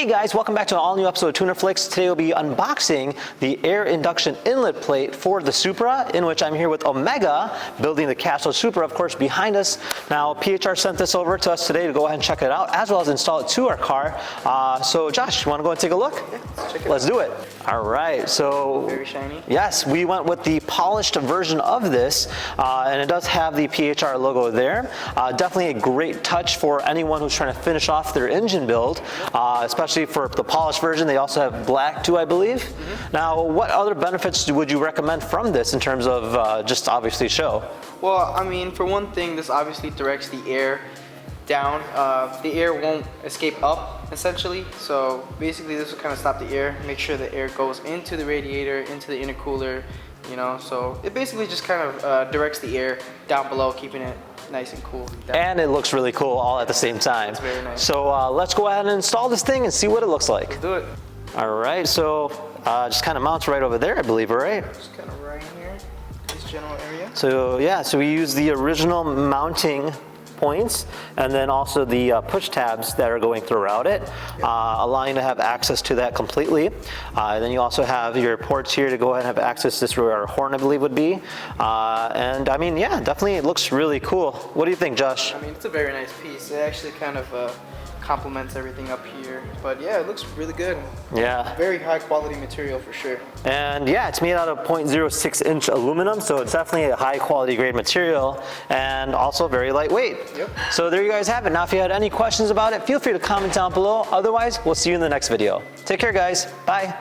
Hey guys, welcome back to an all-new episode of Tuner Flicks. Today we'll be unboxing the air induction inlet plate for the Supra, in which I'm here with Omega, building the cashless Supra, of course, behind us. Now, PHR sent this over to us today to go ahead and check it out, as well as install it to our car. So Josh, you want to go and take a look? Yeah, let's check it out. Let's do it. All right, so... Very shiny. Yes, we went with the polished version of this, and it does have the PHR logo there. Definitely a great touch for anyone who's trying to finish off their engine build, especially for the polished version. They also have black too, I believe. Now, what other benefits would you recommend from this in terms of just obviously show? Well, I mean, for one thing, this obviously directs the air down. The air won't escape up, essentially. So basically, this will kind of stop the air, make sure the air goes into the radiator, into the intercooler, you know. So it basically just kind of directs the air down below, keeping it nice and cool. And it looks really cool all at the same time. It's very nice. So let's go ahead and install this thing and see what it looks like. Let's do it. All right, so just kind of mounts right over there, I believe, right? Just kind of right here, this general area. So yeah, so we use the original mounting points and then also the push tabs that are going throughout it, allowing you to have access to that completely. And then you also have your ports here to go ahead and have access. This is where our horn, I believe, would be. And I mean, yeah, definitely it looks really cool. What do you think, Josh? I mean, it's a very nice piece. It actually kind of complements everything up here. But yeah, it looks really good. Yeah. Very high quality material for sure. And yeah, it's made out of 0.06 inch aluminum, so it's definitely a high quality grade material and also very lightweight. Yep. So there you guys have it. Now if you had any questions about it, feel free to comment down below. Otherwise, we'll see you in the next video. Take care, guys. Bye.